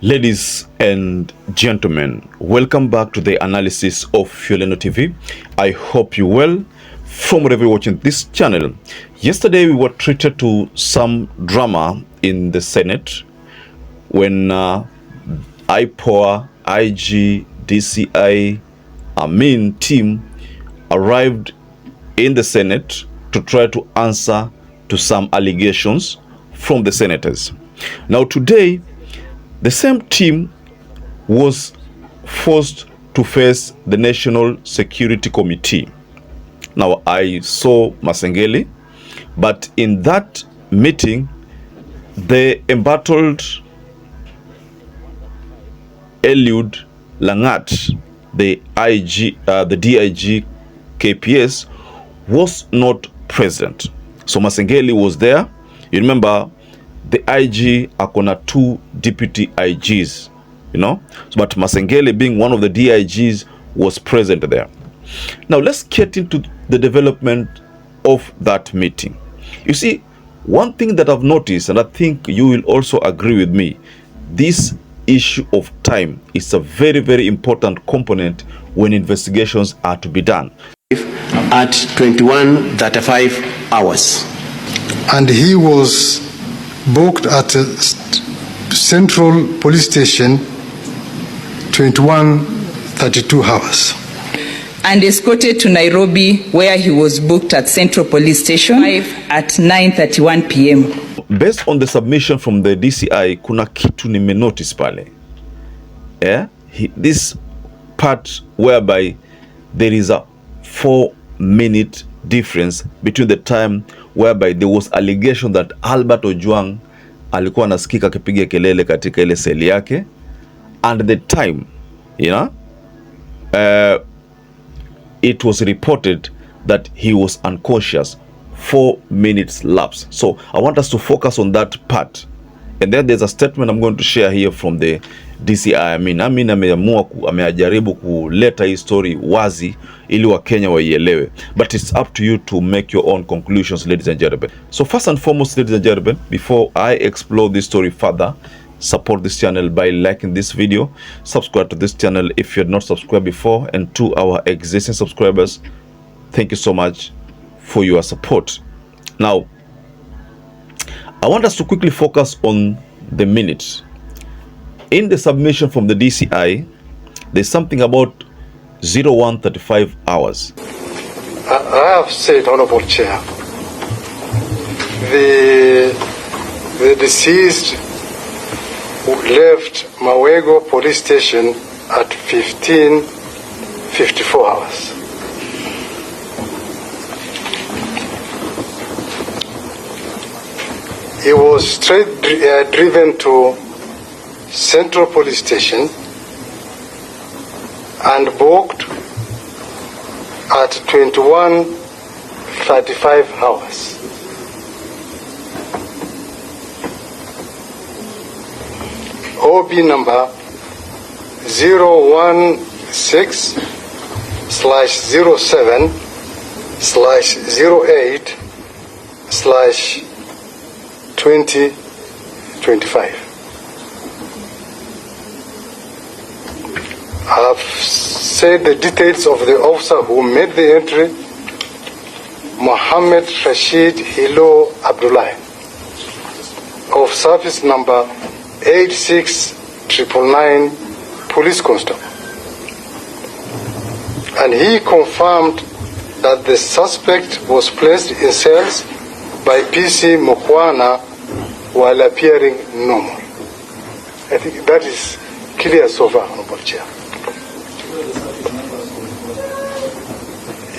Ladies and gentlemen, welcome back to the analysis of YOLENO TV. I hope you well from wherever you're watching this channel. Yesterday we were treated to some drama in the Senate when Ipoa, IG, DCI, team arrived in the Senate to try to answer to some allegations from the senators. Now today, the same team was forced to face the National Security Committee. Now, I saw Masengeli, but in that meeting, the embattled Eliud Langat, the DIG KPS, was not present. So Masengeli was there. You remember, the IG akona two deputy IGs, but Masengeli, being one of the DIGs, was present there. Now let's get into the development of that meeting. You see, one thing that I've noticed, and I think you will also agree with me, this issue of time is a very, very important component when investigations are to be done. At 21:35 hours. And he was booked at a Central Police Station 21:32 hours. And escorted to Nairobi, where he was booked at Central Police Station at 9:31 p.m. Based on the submission from the DCI, kuna kitu nimenotice pale. This part whereby there is a 4-minute difference between the time whereby there was allegation that Albert Ojuang alikuwa nasikika akipiga kelele katika ile seli yake, and the time, it was reported that he was unconscious. 4 minutes lapse. So I want us to focus on that part, and then there's a statement I'm going to share here from the DCI. Ameajaribu kuleta hii story wazi ili wa Kenya waielewe, but it's up to you to make your own conclusions, ladies and gentlemen. So first and foremost, ladies and gentlemen, before I explore this story further, support this channel by liking this video, subscribe to this channel if you had not subscribed before, and to our existing subscribers, thank you so much for your support. Now, I want us to quickly focus on the minutes. In the submission from the DCI, there's something about 01:35 hours. I have said, Honorable Chair, the deceased left Mawego Police Station at 15:54 hours. He was straight driven to Central Police Station and booked at 21:35 hours. OB number 016/07/08/2025. I have said the details of the officer who made the entry: Mohammed Rashid Hilo Abdullah, of service number 86999, police constable. And he confirmed that the suspect was placed in cells by PC Mokwana while appearing normal. I think that is clear so far, Honorable Chair.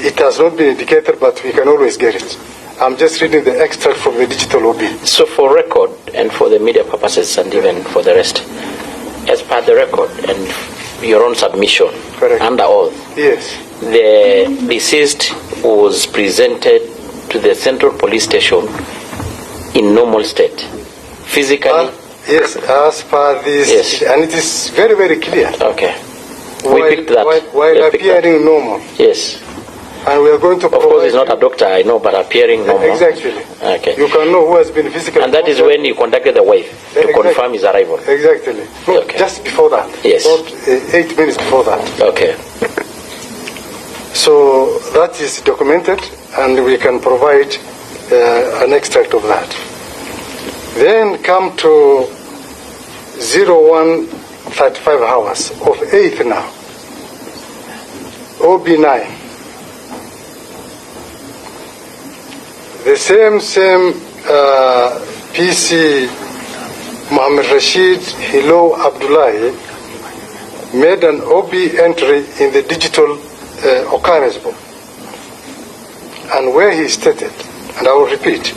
It has not been indicated, but we can always get it. I'm just reading the extract from the digital OB. So for record and for the media purposes and even for the rest, as per the record and your own submission, correct, under oath, yes, the deceased was presented to the Central Police Station in normal state, physically. Yes, as per this, yes, and it is very, very clear. Okay. While appearing normal. Yes. And we are going to Of course, he's not a doctor, I know, but appearing normal. Exactly. Okay. You can know who has been physically. And that is when you contacted the wife to confirm his arrival. Exactly. No, Okay. just before that. Yes. About 8 minutes before that. Okay. So that is documented, and we can provide an extract of that. Then come to 01:35 hours of 8th now. OB9. The same PC Mohammed Rashid Hilo Abdullahi made an OB entry in the digital occurrence book, and where he stated, and I will repeat,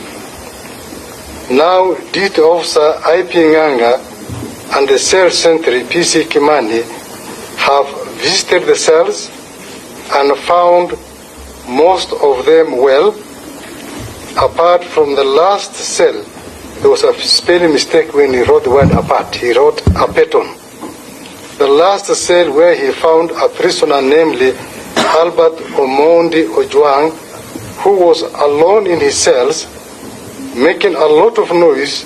now Duty Officer IP Nganga and the cell sentry PC Kimani have visited the cells and found most of them well. Apart from the last cell, there was a spelling mistake when he wrote the word apart. He wrote apeton. The last cell where he found a prisoner, namely Albert Omondi Ojuang, who was alone in his cells, making a lot of noise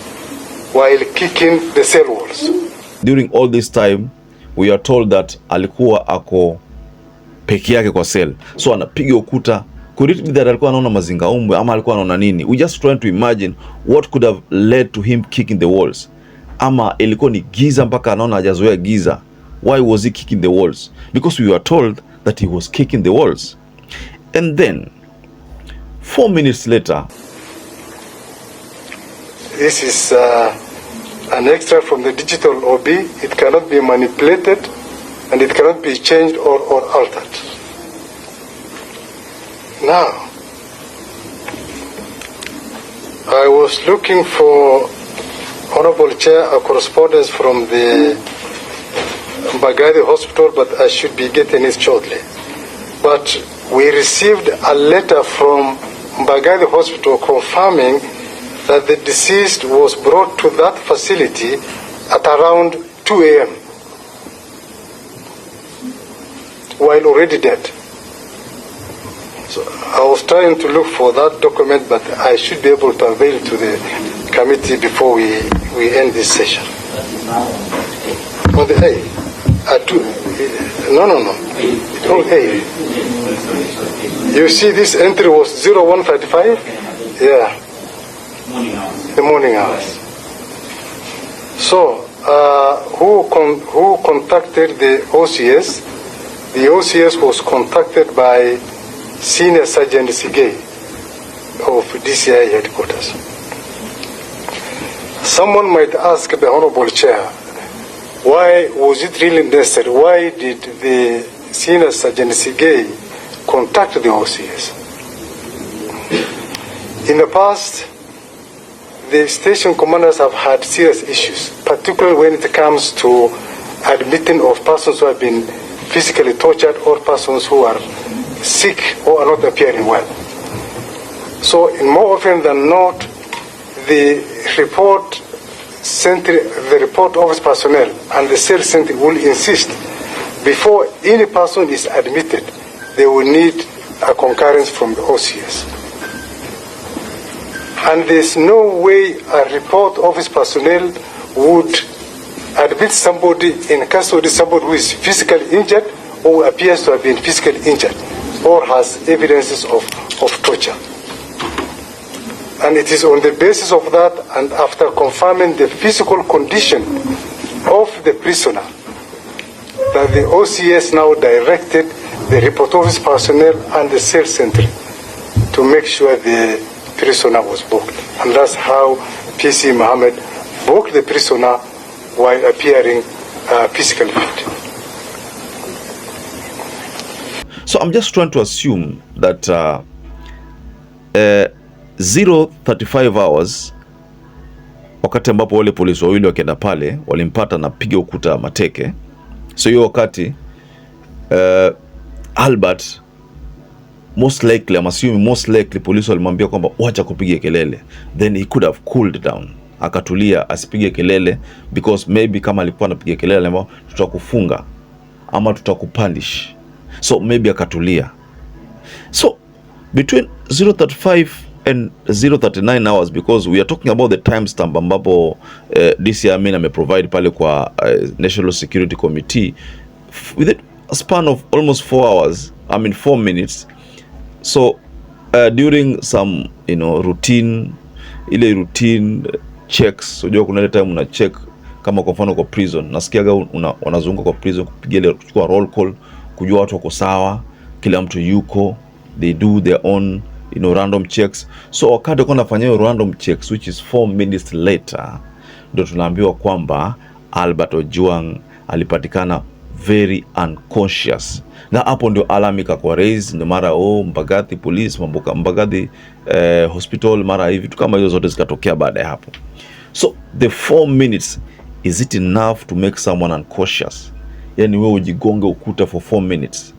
while kicking the cell walls. During all this time, we are told that alikuwa ako peke yake kwa cell. So anapiga ukuta. Could it be that alikuwa anaona mazingaumbwe ama alikuwa anaona nini? We just trying to imagine what could have led to him kicking the walls. Ama ilikuwa ni giza mpaka anaona hajazoea giza. Why was he kicking the walls? Because we were told that he was kicking the walls. And then 4 minutes later, this is an extract from the digital OB. It cannot be manipulated, and it cannot be changed or altered. Now, I was looking for, Honorable Chair, a correspondence from the Mbagadi Hospital, but I should be getting it shortly. But we received a letter from Mbagadi Hospital confirming that the deceased was brought to that facility at around 2 a.m. while already dead. So I was trying to look for that document, but I should be able to avail to the committee before we end this session. On the A, no. On A. You see, this entry was 01:35. Yeah. The morning hours. So, who contacted the OCS? The OCS was contacted by Senior Sergeant Sigay of DCI headquarters. Someone might ask the Honorable Chair, why was it really necessary? Why did the Senior Sergeant Sigay contact the OCS? In the past, the station commanders have had serious issues, particularly when it comes to admitting of persons who have been physically tortured or persons who are sick or are not appearing well. So, more often than not, the report office personnel and the cell sentry will insist before any person is admitted, they will need a concurrence from the OCS. And there's no way a report office personnel would admit somebody in custody, somebody who is physically injured or appears to have been physically injured or has evidences of torture. And it is on the basis of that, and after confirming the physical condition of the prisoner, that the OCS now directed the report office personnel and the cell sentry to make sure the prisoner was booked. And that's how PC Mohammed booked the prisoner while appearing physically fit. So I'm just trying to assume that 0:35 hours, wakati ambapo wale polisi wawili wakienda pale walimpata na piga ukuta mateke. So hiyo wakati Albert most likely, I'm assuming most likely, polisi walimwambia kwamba wacha kupiga kelele, then he could have cooled down, akatulia asipige kelele, because maybe kama alikuwa anapiga kelele ambao tutakufunga ama tutakupunish, so maybe akatulia. So between 035 and 039 hours, because we are talking about the timestamp ambapo DCI ameprovide pale kwa National Security Committee within a span of almost 4 hours, 4 minutes. So during some routine checks, unajua kuna ile time una check kama kwa mfano kwa prison, nasikiaga wanazunguka kwa prison kupiga ile kuchukua roll call, kujua watu wako sawa, kila mtu yuko, they do their own random checks. So wakati kwa nafanya random checks which is 4 minutes later, ndio tunaambiwa kwamba Albert Ojuang alipatikana very unconscious, na hapo ndio alarm ikakuwa raised, ndio mara Mbagathi police, Mbagathi hospital, mara hivi tu kama hizo zote zikatokea baada ya hapo. So the 4 minutes, is it enough to make someone unconscious? Yani wewe ujigonge ukuta for 4 minutes?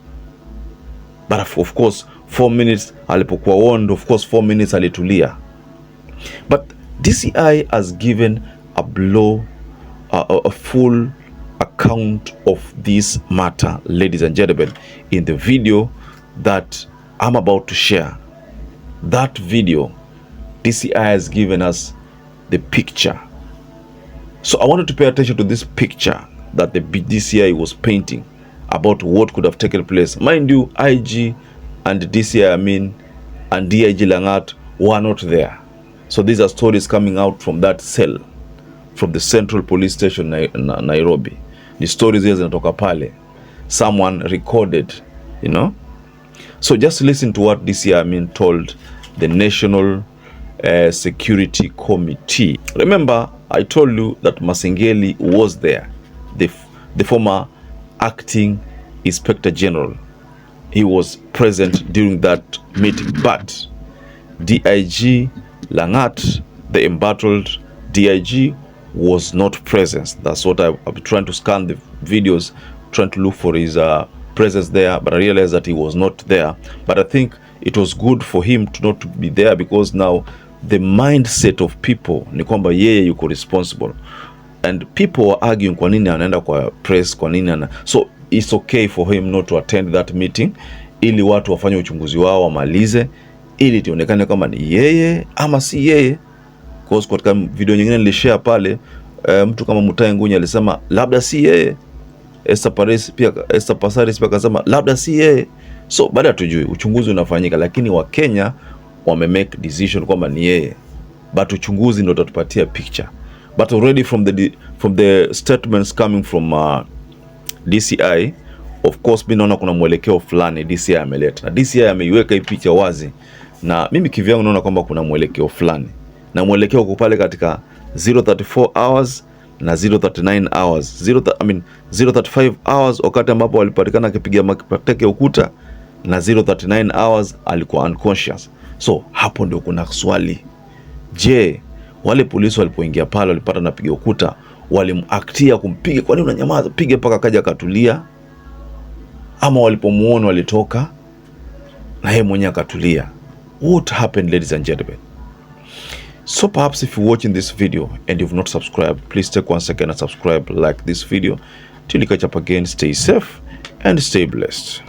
But of course 4 minutes alipokuwa warned, of course 4 minutes alitulia. But DCI has given a full account of this matter, ladies and gentlemen, in the video that I'm about to share. That video, DCI has given us the picture. So I wanted to pay attention to this picture that the DCI was painting about what could have taken place. Mind you, IG and DCI and DIG Langat were not there. So these are stories coming out from that cell, from the Central Police Station Nairobi. The stories here zinatoka pale. Someone recorded, So just listen to what DCI told the National Security Committee. Remember, I told you that Masengeli was there, the former acting Inspector General. He was present during that meeting, but DIG Langat, the embattled DIG, was not present. That's what I've been trying to scan the videos, trying to look for his presence there, but I realized that he was not there. But I think it was good for him to not be there, because now the mindset of people ni kwamba yeye yuko responsible, and people were arguing kwa nini anaenda kwa press, kwa nini so it's okay for him not to attend that meeting, ili watu wafanye uchunguzi wao, wamalize, ili tionekane kama ni yeye ama si yeye. Kwa katika video nyingine nilishare pale, mtu kama Mutai Ngunya alisema labda si yeye, Esther Passaris pia akasema labda si yeye. So baada tujui uchunguzi unafanyika, lakini wa Kenya wame make decision kwamba ni yeye, but uchunguzi ndio utatupatia picture. But already from the statements coming from DCI, of course mimi naona kuna mwelekeo fulani DCI ameleta, na DCI ameiweka hii picha wazi, na mimi kivyangu naona kwamba kuna mwelekeo fulani, na mwelekeo uko pale katika 034 hours na 039 hours. 035 hours wakati ambapo walipatikana akipiga mateke ukuta, na 039 hours alikuwa unconscious. So hapo ndio kuna swali. Je, wale polisi walipoingia pale walipata napiga ukuta, walimaktia kumpiga, kwa nini unanyamaza, piga mpaka kaja akatulia? Ama walipomuona walitoka na yeye mwenyewe akatulia? What happened, ladies and gentlemen? So perhaps if you're watching this video and you've not subscribed, please take 1 second and subscribe, like this video. Till you catch up again, stay safe and stay blessed.